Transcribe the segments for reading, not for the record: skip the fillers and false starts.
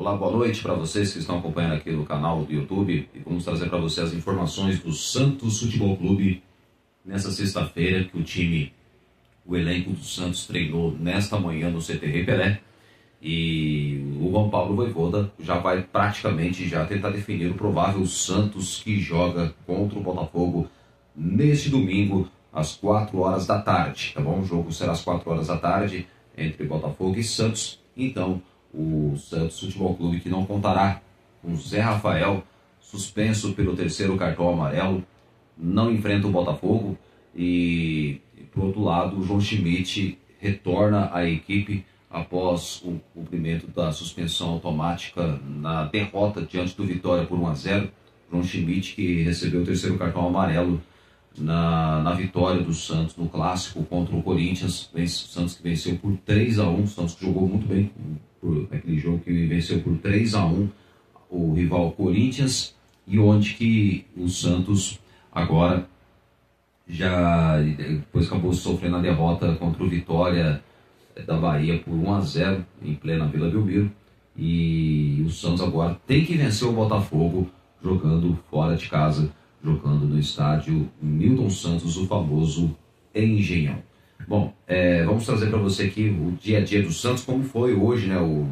Olá, boa noite para vocês que estão acompanhando aqui no canal do YouTube e vamos trazer para vocês as informações do Santos Futebol Clube nessa sexta-feira que o elenco do Santos treinou nesta manhã no CT Rei Pelé e o Juan Pablo Vojvoda já vai praticamente já tentar definir o provável Santos que joga contra o Botafogo neste domingo às 4 horas da tarde, tá bom? O jogo será às 4 horas da tarde entre Botafogo e Santos, então o Santos Futebol Clube que não contará com Zé Rafael, suspenso pelo terceiro cartão amarelo, não enfrenta o Botafogo e por outro lado, o João Schmidt retorna à equipe após o cumprimento da suspensão automática na derrota diante do Vitória por 1-0. João Schmidt que recebeu o terceiro cartão amarelo na vitória do Santos no clássico contra o Corinthians. O Santos que venceu por 3-1, o Santos que jogou muito bem naquele jogo que venceu por 3-1 o rival Corinthians, e onde que o Santos agora já depois acabou sofrendo a derrota contra o Vitória da Bahia por 1-0 em plena Vila Belmiro, e o Santos agora tem que vencer o Botafogo jogando fora de casa, jogando no estádio Newton Santos, o famoso Engenhão. Bom, vamos trazer para você aqui o dia a dia do Santos, como foi hoje, né, o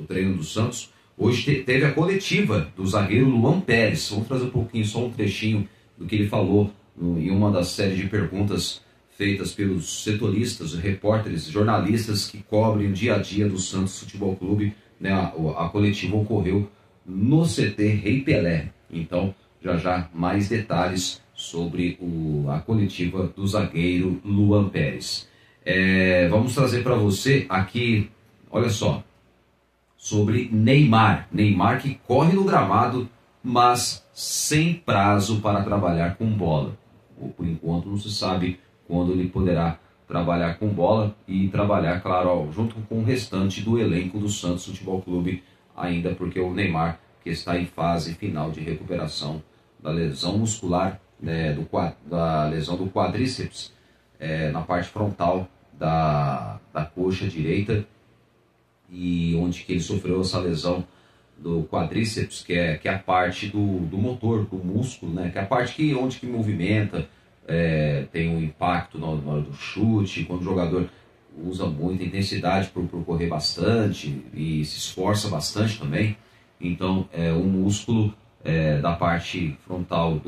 treino do Santos. Hoje teve a coletiva do zagueiro Luan Pérez. Vamos trazer um pouquinho, só um trechinho do que ele falou em uma das séries de perguntas feitas pelos setoristas, repórteres, jornalistas que cobrem o dia a dia do Santos Futebol Clube, né? A coletiva ocorreu no CT Rei Pelé. Então, já mais detalhes sobre a coletiva do zagueiro Luan Pérez. Vamos trazer para você aqui, olha só, sobre Neymar. Neymar que corre no gramado, mas sem prazo para trabalhar com bola. Por enquanto não se sabe quando ele poderá trabalhar com bola e trabalhar, claro, junto com o restante do elenco do Santos Futebol Clube, ainda porque o Neymar que está em fase final de recuperação da lesão muscular, né, da lesão do quadríceps, na parte frontal da coxa direita, e onde que ele sofreu essa lesão do quadríceps, que é a parte do motor, do músculo, né, que é a parte onde que movimenta, tem um impacto na hora do chute, quando o jogador usa muita intensidade por correr bastante e se esforça bastante também. Então, o músculo da parte frontal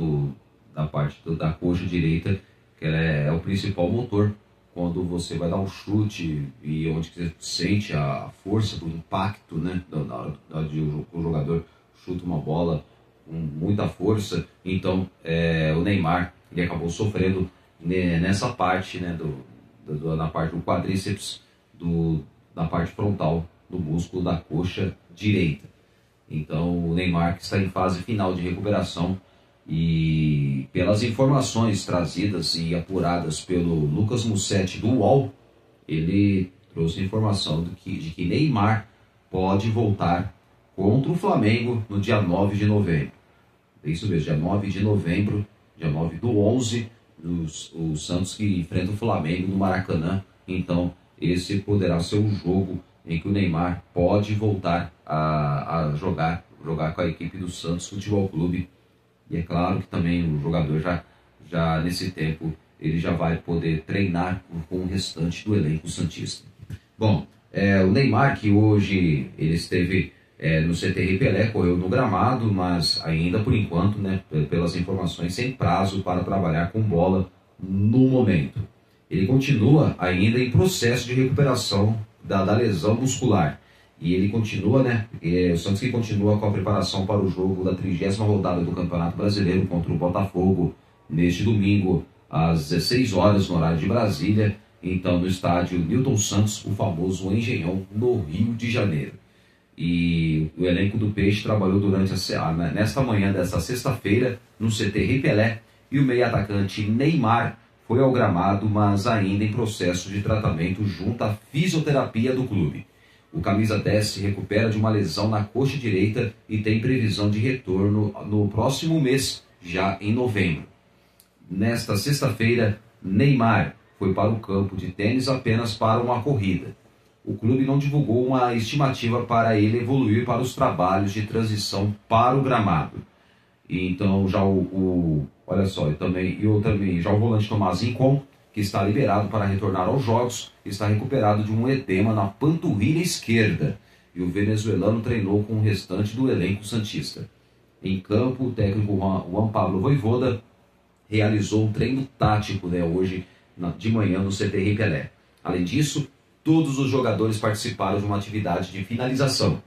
da coxa direita, que é o principal motor quando você vai dar um chute e onde você sente a força do impacto, né, na hora de o jogador chuta uma bola com muita força. Então, o Neymar ele acabou sofrendo nessa parte, né, na parte do quadríceps, na parte frontal do músculo da coxa direita. Então, o Neymar que está em fase final de recuperação, e pelas informações trazidas e apuradas pelo Lucas Mussetti do UOL, ele trouxe a informação de que Neymar pode voltar contra o Flamengo no dia 9 de novembro. É isso mesmo, dia 9 de novembro, dia 9 do 11, o Santos que enfrenta o Flamengo no Maracanã. Então, esse poderá ser um jogo em que o Neymar pode voltar a jogar com a equipe do Santos Futebol Clube. E é claro que também o jogador já nesse tempo ele já vai poder treinar com o restante do elenco santista. Bom, o Neymar que hoje ele esteve no CT Rei Pelé, correu no gramado, mas ainda por enquanto, né, pelas informações, sem prazo para trabalhar com bola no momento. Ele continua ainda em processo de recuperação da lesão muscular. E ele continua, né? O Santos que continua com a preparação para o jogo da 30ª rodada do Campeonato Brasileiro contra o Botafogo, neste domingo, às 16 horas, no horário de Brasília, então no estádio Newton Santos, o famoso Engenhão, no Rio de Janeiro. E o elenco do Peixe trabalhou nesta manhã desta sexta-feira, no CT Rei Pelé, e o meio-atacante Neymar foi ao gramado, mas ainda em processo de tratamento junto à fisioterapia do clube. O camisa 10 se recupera de uma lesão na coxa direita e tem previsão de retorno no próximo mês, já em novembro. Nesta sexta-feira, Neymar foi para o campo de tênis apenas para uma corrida. o clube não divulgou uma estimativa para ele evoluir para os trabalhos de transição para o gramado. E então já olha só, também já o volante Tomás Rincon, que está liberado para retornar aos jogos, está recuperado de um edema na panturrilha esquerda. E o venezuelano treinou com o restante do elenco santista. Em campo, o técnico Juan Pablo Vojvoda realizou um treino tático, hoje de manhã no CT Pelé. Além disso, todos os jogadores participaram de uma atividade de finalização,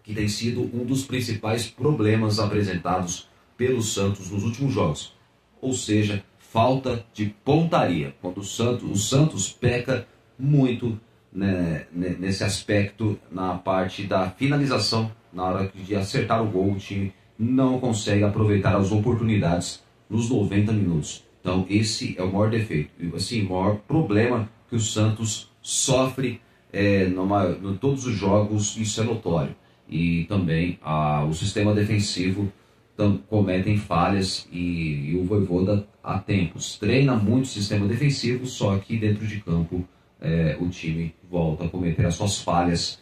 que tem sido um dos principais problemas apresentados pelo Santos nos últimos jogos. Ou seja, falta de pontaria, quando o Santos peca muito, né, nesse aspecto, na parte da finalização. Na hora de acertar o gol, o time não consegue aproveitar as oportunidades nos 90 minutos. Então esse é o maior defeito, assim, o maior problema que o Santos sofre em todos os jogos. Isso é notório. E também o sistema defensivo cometem falhas, e o Vojvoda há tempos treina muito o sistema defensivo, só que dentro de campo o time volta a cometer as suas falhas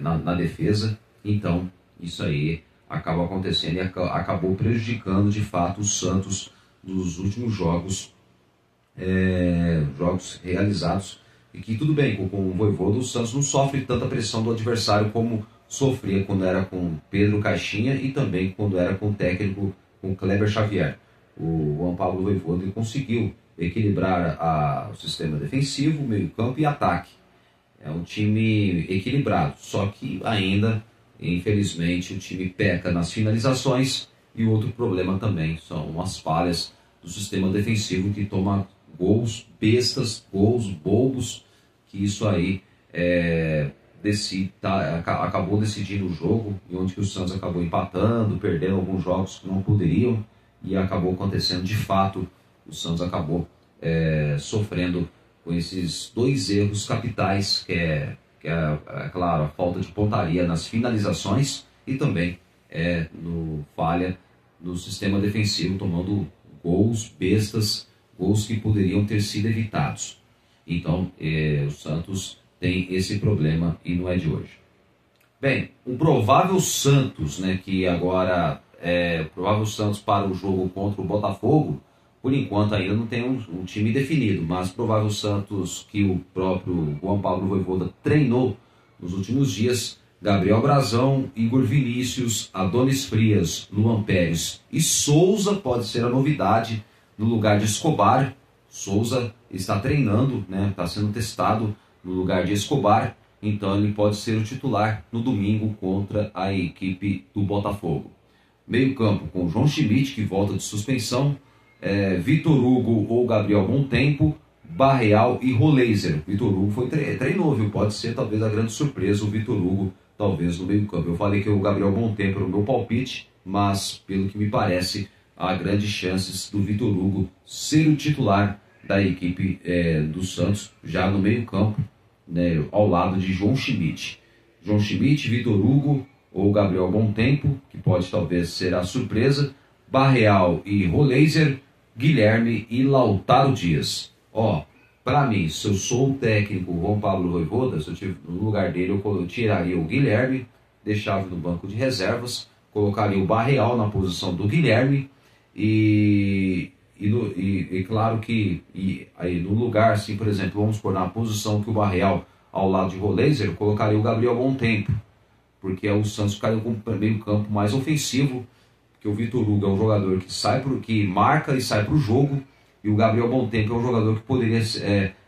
na defesa. Então isso aí acaba acontecendo e acabou prejudicando de fato o Santos nos últimos jogos realizados. E que tudo bem, com o Vojvoda o Santos não sofre tanta pressão do adversário como sofria quando era com Pedro Caixinha e também quando era com o técnico, com Kleber Xavier. O Juan Pablo Vojvoda conseguiu equilibrar o sistema defensivo, meio campo e ataque. É um time equilibrado, só que ainda, infelizmente, o time peca nas finalizações. E outro problema também são as falhas do sistema defensivo, que toma gols bestas, gols bobos, que isso aí acabou decidindo o jogo, e onde que o Santos acabou empatando, perdendo alguns jogos que não poderiam, e acabou acontecendo de fato. O Santos acabou sofrendo com esses dois erros capitais, que é claro, a falta de pontaria nas finalizações e também falha no sistema defensivo, tomando gols bestas, gols que poderiam ter sido evitados. Então o Santos tem esse problema e não é de hoje. Bem, um provável Santos, que agora provável Santos para o jogo contra o Botafogo, por enquanto ainda não tem um time definido, mas provável Santos que o próprio Juan Pablo Vojvoda treinou nos últimos dias: Gabriel Brazão, Igor Vinícius, Adonis Frias, Luan Pérez e Souza pode ser a novidade no lugar de Escobar. Souza está treinando, está sendo testado no lugar de Escobar, então ele pode ser o titular no domingo contra a equipe do Botafogo. Meio campo com João Schmidt, que volta de suspensão, Vitor Hugo ou Gabriel Montempo, Barreal e Roleiser. Vitor Hugo treinou, viu? Pode ser talvez a grande surpresa o Vitor Hugo, talvez no meio campo. Eu falei que o Gabriel Montempo era o meu palpite, mas pelo que me parece, há grandes chances do Vitor Hugo ser o titular da equipe do Santos, já no meio campo, ao lado de João Schmidt. João Schmidt, Vitor Hugo ou Gabriel Montempo, que pode talvez ser a surpresa, Barreal e Roleiser, Guilherme e Lautaro Dias. Para mim, se eu sou o técnico Juan Pablo Vojvoda, se eu estiver no lugar dele, eu tiraria o Guilherme, deixava no banco de reservas, colocaria o Barreal na posição do Guilherme e claro que aí no lugar, assim, por exemplo, vamos pôr na posição que o Barreal ao lado de Roleiser, eu colocaria o Gabriel Montempo, porque o Santos ficaria com um meio campo mais ofensivo, porque o Vitor Hugo é um jogador que marca e sai para o jogo, e o Gabriel Montempo é um jogador que poderia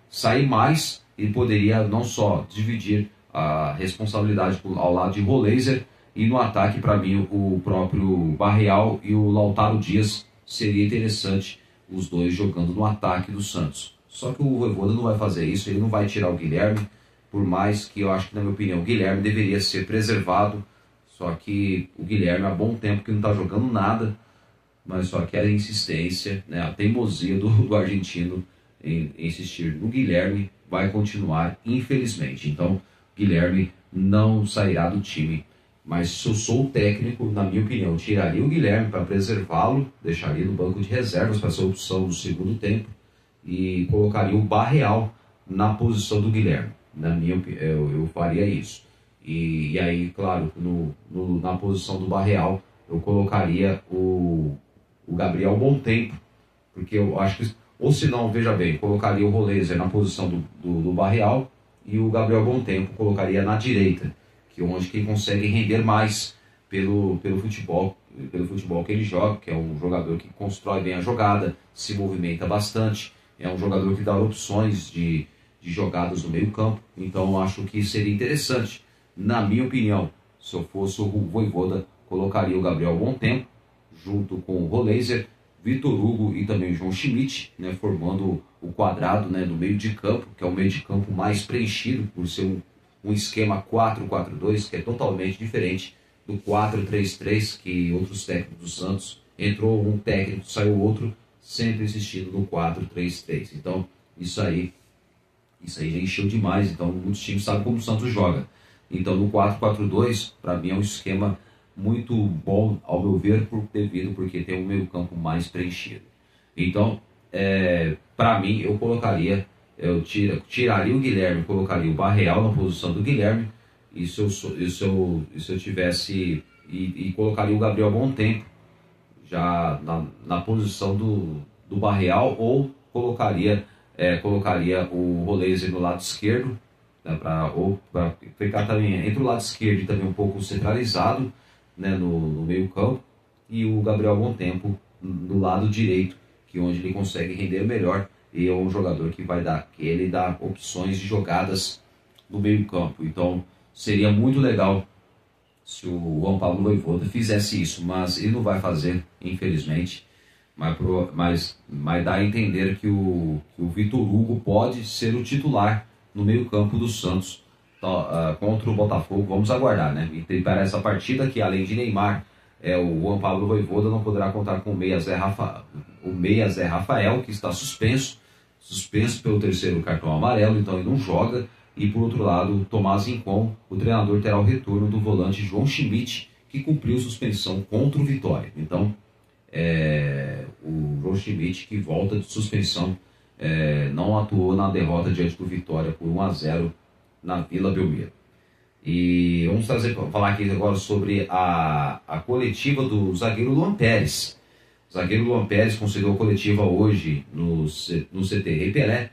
sair mais e poderia não só dividir a responsabilidade ao lado de Roleiser, e no ataque, para mim, o próprio Barreal e o Lautaro Dias seria interessante, os dois jogando no ataque do Santos. Só que o Vojvoda não vai fazer isso, ele não vai tirar o Guilherme, por mais que eu acho que, na minha opinião, o Guilherme deveria ser preservado. Só que o Guilherme há bom tempo que não está jogando nada, mas só que a insistência, a teimosia do argentino em insistir no Guilherme vai continuar, infelizmente. Então, Guilherme não sairá do time. Mas se eu sou o técnico, na minha opinião, tiraria o Guilherme para preservá-lo, deixaria no banco de reservas para essa opção do segundo tempo e colocaria o Barreal na posição do Guilherme. Eu faria isso. E aí, claro, na posição do Barreal, eu colocaria o Gabriel Bontempo, porque eu acho que, ou se não, veja bem, colocaria o Roleiser na posição do Barreal e o Gabriel Bontempo colocaria na direita, que é onde quem consegue render mais pelo futebol que ele joga, que é um jogador que constrói bem a jogada, se movimenta bastante, é um jogador que dá opções de jogadas no meio campo. Então eu acho que seria interessante. Na minha opinião, se eu fosse o Vojvoda, colocaria o Gabriel Bontempo junto com o Roleiser, Vitor Hugo e também o João Schmidt, né, formando o quadrado, né, do meio de campo, que é o meio de campo mais preenchido, por ser um esquema 4-4-2, que é totalmente diferente do 4-3-3, que outros técnicos do Santos, entrou um técnico, saiu outro, sempre insistindo no 4-3-3. Então, isso aí já encheu demais, então muitos times sabem como o Santos joga. Então, no 4-4-2, para mim é um esquema muito bom, ao meu ver, porque tem um meio campo mais preenchido. Então, para mim, eu tiraria o Guilherme, colocaria o Barreal na posição do Guilherme, e se eu tivesse, e colocaria o Gabriel Bontempo já na posição do Barreal, ou colocaria o Roleiser no lado esquerdo, né, para ficar também entre o lado esquerdo e também um pouco centralizado, né, no meio campo, e o Gabriel Bontempo do lado direito, que é onde ele consegue render melhor, e é um jogador que ele dá opções de jogadas no meio campo. Então seria muito legal se o Juan Pablo Vojvoda fizesse isso, mas ele não vai fazer, infelizmente. Mas dá a entender que o Vitor Hugo pode ser o titular no meio campo do Santos contra o Botafogo. Vamos aguardar, né? E para essa partida que, além de Neymar, o Juan Pablo Vojvoda não poderá contar com o meia Zé Rafael, que está suspenso pelo terceiro cartão amarelo, então ele não joga. E por outro lado, o Tomás Rincon, o treinador, terá o retorno do volante João Schmidt, que cumpriu suspensão contra o Vitória. Então, o João Schmidt, que volta de suspensão, não atuou na derrota diante do Vitória por 1-0 na Vila Belmiro. E vamos falar aqui agora sobre a coletiva do zagueiro Luan Pérez. O zagueiro Luan Pérez concedeu a coletiva hoje no CT Rei Pelé,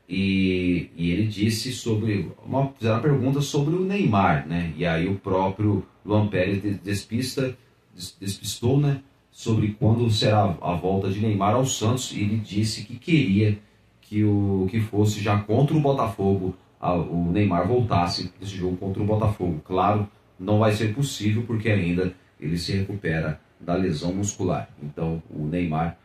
e ele disse fizeram uma pergunta sobre o Neymar, né? E aí o próprio Luan Pérez despistou, né, sobre quando será a volta de Neymar ao Santos, e ele disse que queria que fosse já contra o Botafogo, o Neymar voltasse nesse jogo contra o Botafogo. Claro, não vai ser possível porque ainda ele se recupera da lesão muscular. Então o Neymar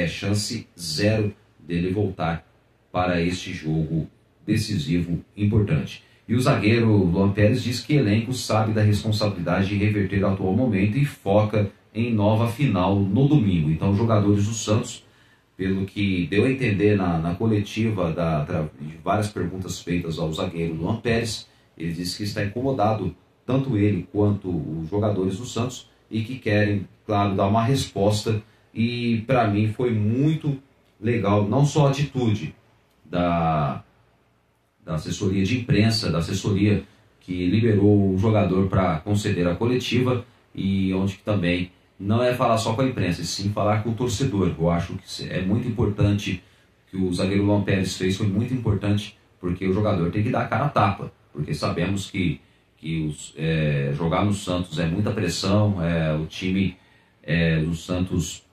chance zero dele voltar para este jogo decisivo, importante. E o zagueiro Luan Pérez diz que o elenco sabe da responsabilidade de reverter o atual momento e foca em nova final no domingo. Então os jogadores do Santos, pelo que deu a entender na coletiva de várias perguntas feitas ao zagueiro Luan Pérez, ele disse que está incomodado, tanto ele quanto os jogadores do Santos, e que querem, claro, dar uma resposta. E para mim foi muito legal, não só a atitude da assessoria de imprensa, da assessoria que liberou o jogador para conceder a coletiva, e onde que também não é falar só com a imprensa, e sim falar com o torcedor. Eu acho que é muito importante que o zagueiro Luan Pérez fez, foi muito importante, porque o jogador tem que dar a cara a tapa, porque sabemos que jogar no Santos é muita pressão, o time do Santos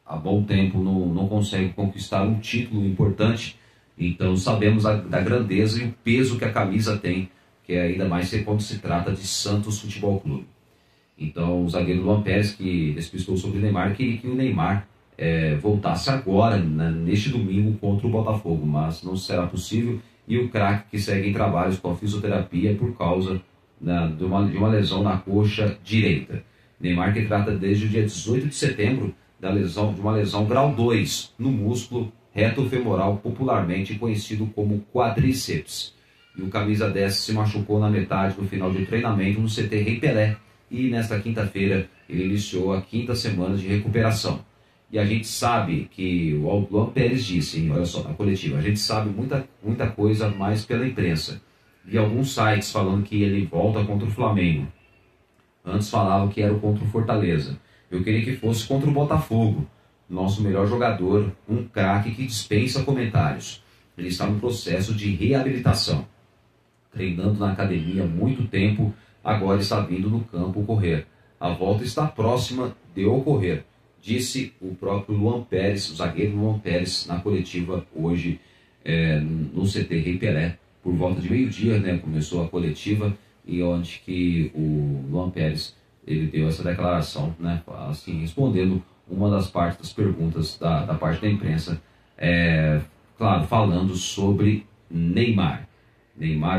há bom tempo não consegue conquistar um título importante. Então sabemos da grandeza e o peso que a camisa tem, que é ainda mais quando se trata de Santos Futebol Clube. Então o zagueiro Luan Pérez, que despistou sobre o Neymar, queria que o Neymar voltasse agora, neste domingo, contra o Botafogo, mas não será possível. E o craque, que segue em trabalhos com a fisioterapia por causa de uma lesão na coxa direita. Neymar, que trata desde o dia 18 de setembro de uma lesão grau 2 no músculo reto femoral, popularmente conhecido como quadríceps. E o camisa 10 se machucou na metade do final do treinamento no CT Rei Pelé, e nesta quinta-feira ele iniciou a 5ª semana de recuperação. E a gente sabe que o Luan Pérez disse, olha só, na coletiva, a gente sabe muita coisa mais pela imprensa. vi alguns sites falando que ele volta contra o Flamengo. Antes falavam que era contra o Fortaleza. Eu queria que fosse contra o Botafogo. Nosso melhor jogador, um craque que dispensa comentários. Ele está no processo de reabilitação. Treinando na academia há muito tempo, agora está vindo no campo correr. A volta está próxima de ocorrer, disse o próprio Luan Pérez, o zagueiro Luan Pérez, na coletiva hoje no CT Rei Pelé. Por volta de meio-dia, né, começou a coletiva, e onde que o Luan Pérez ele deu essa declaração, né, assim, respondendo uma das partes das perguntas da parte da imprensa, claro, falando sobre Neymar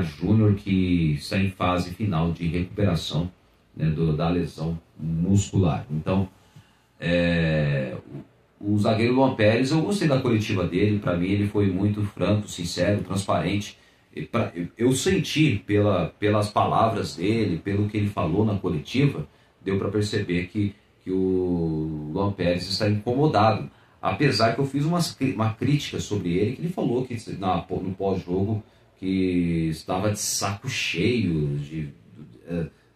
Júnior, que está em fase final de recuperação, né, da lesão muscular. Então, o zagueiro Luan Pérez, eu gostei da coletiva dele. Para mim ele foi muito franco, sincero, transparente. Eu senti pelas palavras dele, pelo que ele falou na coletiva, deu para perceber que o Luan Pérez está incomodado. Apesar que eu fiz uma crítica sobre ele, que ele falou que no pós-jogo que estava de saco cheio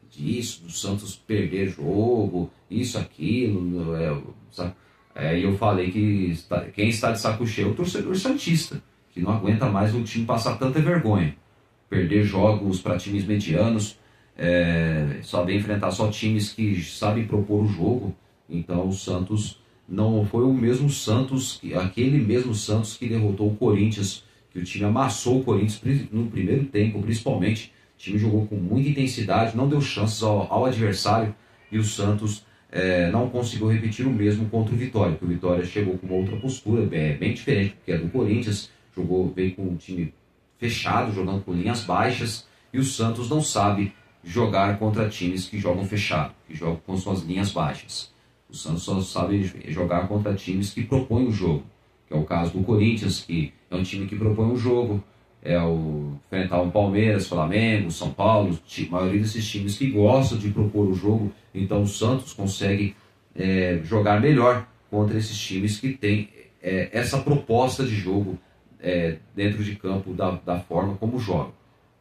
disso, do Santos perder jogo, isso, aquilo. Aí eu falei que quem está de saco cheio é o torcedor santista, que não aguenta mais o time passar tanta vergonha. Perder jogos para times medianos, saber enfrentar só times que sabem propor o jogo. Então o Santos não foi o mesmo Santos, aquele mesmo Santos que derrotou o Corinthians, que o time amassou o Corinthians no primeiro tempo, principalmente. O time jogou com muita intensidade, não deu chances ao adversário, e o Santos não conseguiu repetir o mesmo contra o Vitória, porque o Vitória chegou com uma outra postura, bem diferente do que é do Corinthians, veio com um time fechado, jogando com linhas baixas, e o Santos não sabe jogar contra times que jogam fechado, que jogam com suas linhas baixas. O Santos só sabe jogar contra times que propõem o jogo, que é o caso do Corinthians, que é um time que propõe o jogo, enfrentar um Palmeiras, Flamengo, São Paulo, a maioria desses times que gostam de propor o jogo. Então o Santos consegue jogar melhor contra esses times que têm essa proposta de jogo dentro de campo, da forma como jogam,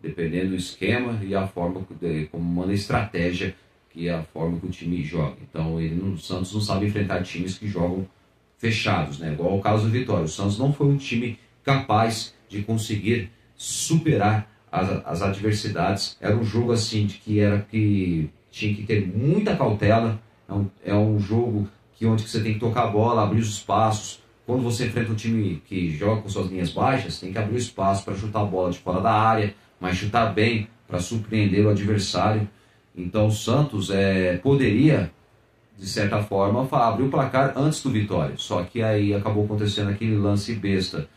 dependendo do esquema e a forma como manda a estratégia, que é a forma que o time joga. Então o Santos não sabe enfrentar times que jogam fechados, né? Igual o caso do Vitória. O Santos não foi um time capaz de conseguir superar as adversidades. Era um jogo assim que tinha que ter muita cautela. É um jogo onde você tem que tocar a bola, abrir os espaços. Quando você enfrenta um time que joga com suas linhas baixas, tem que abrir o espaço para chutar a bola de fora da área, mas chutar bem para surpreender o adversário. Então o Santos poderia, de certa forma, abrir o placar antes do Vitória. Só que aí acabou acontecendo aquele lance besta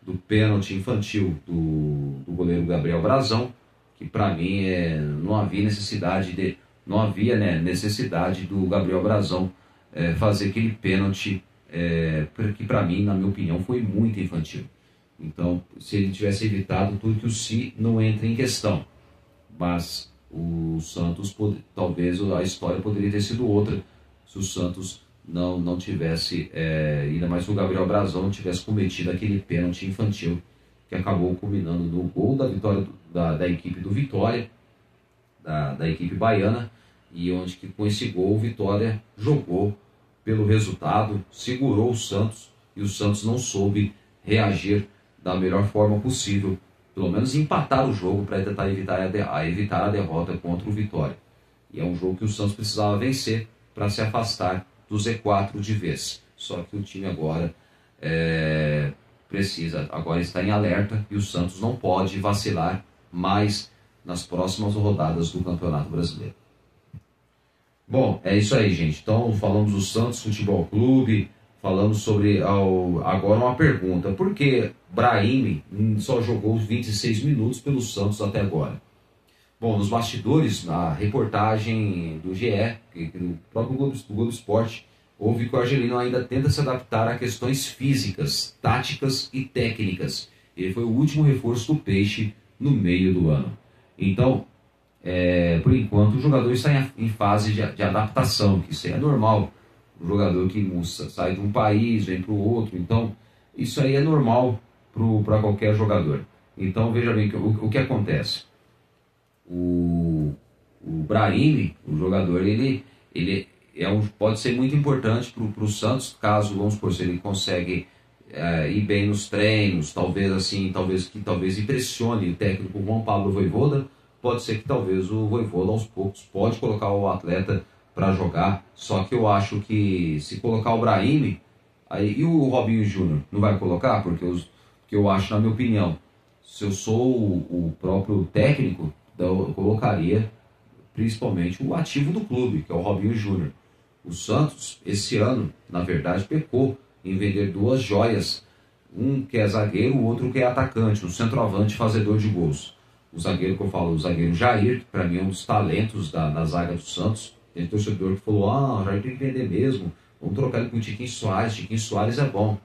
do pênalti infantil do goleiro Gabriel Brazão, que para mim não havia necessidade do Gabriel Brazão fazer aquele pênalti, que para mim, na minha opinião, foi muito infantil. Então, se ele tivesse evitado, tudo que o Si não entra em questão. Mas o Santos, talvez a história poderia ter sido outra, se o Santos não tivesse, ainda mais se o Gabriel Brazão não tivesse cometido aquele pênalti infantil, que acabou culminando no gol da vitória da equipe do Vitória, da equipe baiana, e onde que com esse gol o Vitória jogou pelo resultado, segurou o Santos, e o Santos não soube reagir da melhor forma possível, pelo menos empatar o jogo para tentar evitar a derrota contra o Vitória. E é um jogo que o Santos precisava vencer para se afastar do Z4 de vez. Só que o time agora agora está em alerta, e o Santos não pode vacilar mais nas próximas rodadas do Campeonato Brasileiro. Bom, é isso aí, gente. Então falamos do Santos Futebol Clube, falamos sobre agora uma pergunta: por que Brahim só jogou 26 minutos pelo Santos até agora? Bom, nos bastidores, na reportagem do GE, do próprio Globo Esporte, houve que o argelino ainda tenta se adaptar a questões físicas, táticas e técnicas. Ele foi o último reforço do Peixe no meio do ano. Então, por enquanto, o jogador está em fase de adaptação, que isso é normal. O jogador que sai de um país, vem para o outro. Então, isso aí é normal para qualquer jogador. Então, veja bem o que acontece. Brahim, o jogador, ele pode ser muito importante para o Santos, caso, vamos supor, se ele consegue ir bem nos treinos, talvez impressione o técnico João Pablo Vojvoda. Pode ser que talvez o Vojvoda aos poucos pode colocar o atleta para jogar, só que eu acho que se colocar o Brahim, aí, e o Robinho Júnior, não vai colocar? Porque eu acho, na minha opinião, se eu sou o próprio técnico, eu colocaria principalmente o ativo do clube, que é o Robinho Júnior. O Santos, esse ano, na verdade, pecou em vender duas joias, um que é zagueiro, o outro que é atacante, um centroavante fazedor de gols. O zagueiro que eu falo, o zagueiro Jair, que para mim é um dos talentos da zaga do Santos. Tem torcedor que falou, o Jair tem que vender mesmo, vamos trocar ele com o Tiquinho Soares é bom.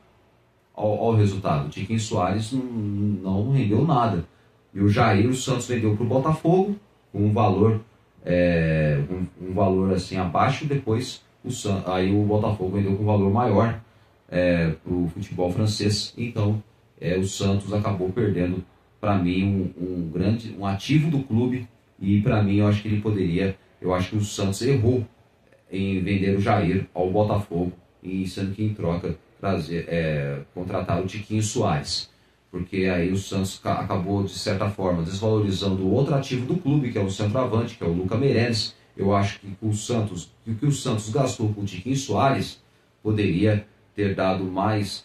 Olha o resultado, o Tiquinho Soares não rendeu nada. E o Jair, o Santos vendeu para o Botafogo, com um valor assim abaixo, depois aí o Botafogo vendeu com um valor maior para o futebol francês. Então o Santos acabou perdendo, para mim, um ativo do clube, e para mim eu acho que o Santos errou em vender o Jair ao Botafogo, e sendo que em troca contratar o Tiquinho Soares, porque aí o Santos acabou, de certa forma, desvalorizando o outro ativo do clube, que é o centroavante, que é o Lucas Meireles. Eu acho que o que o Santos gastou com o Tiquinho Soares poderia ter dado mais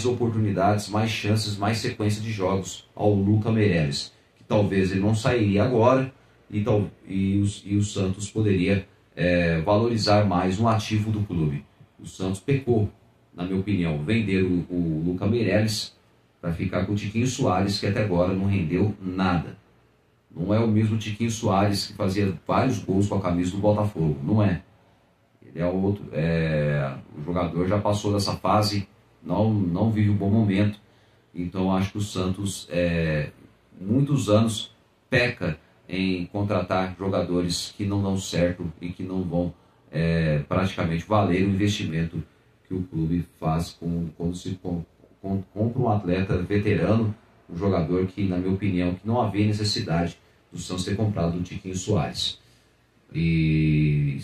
oportunidades, mais chances, mais sequência de jogos ao Lucas Meireles, que talvez ele não sairia agora, e o Santos poderia valorizar mais um ativo do clube. O Santos pecou, na minha opinião, vender o Lucas Meireles para ficar com o Tiquinho Soares, que até agora não rendeu nada. Não é o mesmo Tiquinho Soares que fazia vários gols com a camisa do Botafogo, não é. Ele é outro, o jogador já passou dessa fase, não vive um bom momento. Então acho que o Santos, muitos anos, peca em contratar jogadores que não dão certo e que não vão praticamente valer o investimento que o clube faz quando se compra um atleta veterano, um jogador que, na minha opinião, que não havia necessidade do Santos ter comprado o Tiquinho Soares. E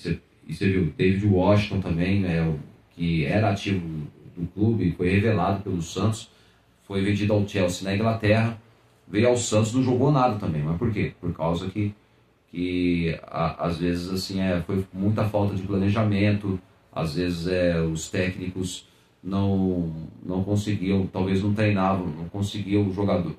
você viu, David Washington também, que era ativo do clube, foi revelado pelo Santos, foi vendido ao Chelsea na Inglaterra, veio ao Santos, não jogou nada também. Mas por quê? Por causa que às vezes assim, foi muita falta de planejamento, às vezes os técnicos não conseguiam, talvez não treinavam, não conseguiam o jogador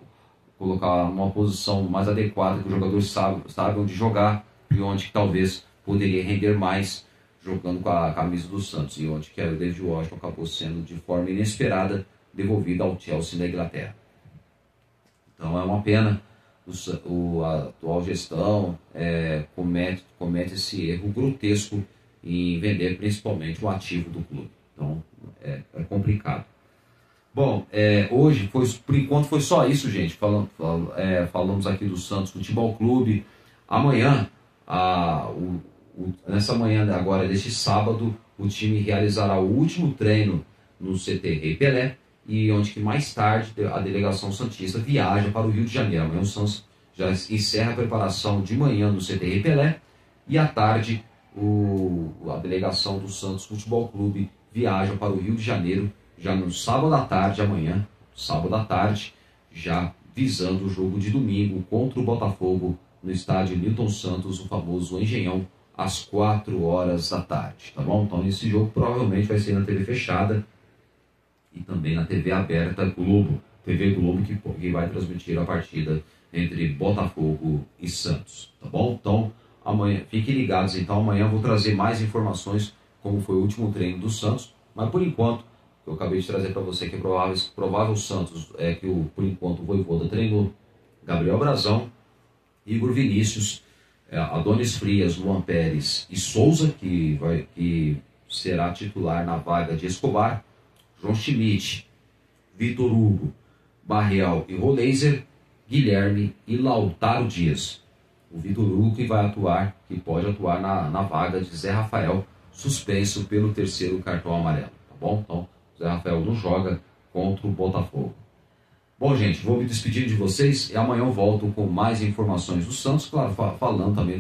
colocar uma posição mais adequada, que o jogador sabe onde jogar e onde talvez poderia render mais jogando com a camisa do Santos, e onde que o David Washington acabou sendo, de forma inesperada, devolvido ao Chelsea da Inglaterra. Então é uma pena. A atual gestão comete esse erro grotesco em vender principalmente o ativo do clube. Então é complicado. Bom, hoje, por enquanto, foi só isso, gente. Falamos aqui do Santos Futebol Clube. Amanhã, nessa manhã agora deste sábado, o time realizará o último treino no CT Rei Pelé, e onde que mais tarde a delegação santista viaja para o Rio de Janeiro. Amanhã o Santos já encerra a preparação de manhã no CT Rei Pelé, e à tarde a delegação do Santos Futebol Clube viaja para o Rio de Janeiro, já no sábado à tarde, amanhã, sábado à tarde, já visando o jogo de domingo contra o Botafogo no estádio Newton Santos, o famoso Engenhão, às 4 horas da tarde, tá bom? Então esse jogo provavelmente vai ser na TV fechada e também na TV aberta Globo, TV Globo que vai transmitir a partida entre Botafogo e Santos, tá bom? Então amanhã, fiquem ligados, então amanhã eu vou trazer mais informações como foi o último treino do Santos, mas por enquanto eu acabei de trazer para você que é provável Santos, por enquanto o Vojvoda treinou Gabriel Brazão, Igor Vinícius, Adonis Frias, Luan Pérez e Souza, que será titular na vaga de Escobar, João Schmidt, Vitor Hugo, Barreal e Roleiser, Guilherme e Lautaro Dias. O Vitor Hugo que pode atuar na vaga de Zé Rafael, suspenso pelo 3º cartão amarelo, tá bom? Então, Zé Rafael não joga contra o Botafogo. Bom, gente, vou me despedir de vocês e amanhã eu volto com mais informações do Santos, claro, falando também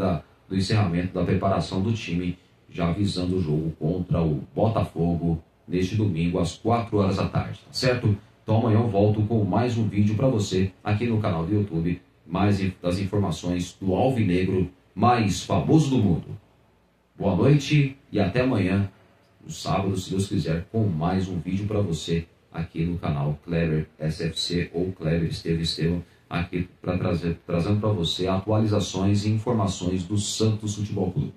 do encerramento da preparação do time, já visando o jogo contra o Botafogo neste domingo às 4 horas da tarde, tá certo? Então amanhã eu volto com mais um vídeo para você aqui no canal do YouTube, mais das informações do alvinegro mais famoso do mundo. Boa noite e até amanhã, no sábado, se Deus quiser, com mais um vídeo para você aqui no canal Kleber SFC ou Kleber Estevam, aqui trazendo para você atualizações e informações do Santos Futebol Clube.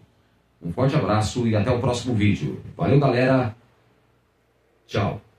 Um forte abraço e até o próximo vídeo. Valeu, galera! Tchau!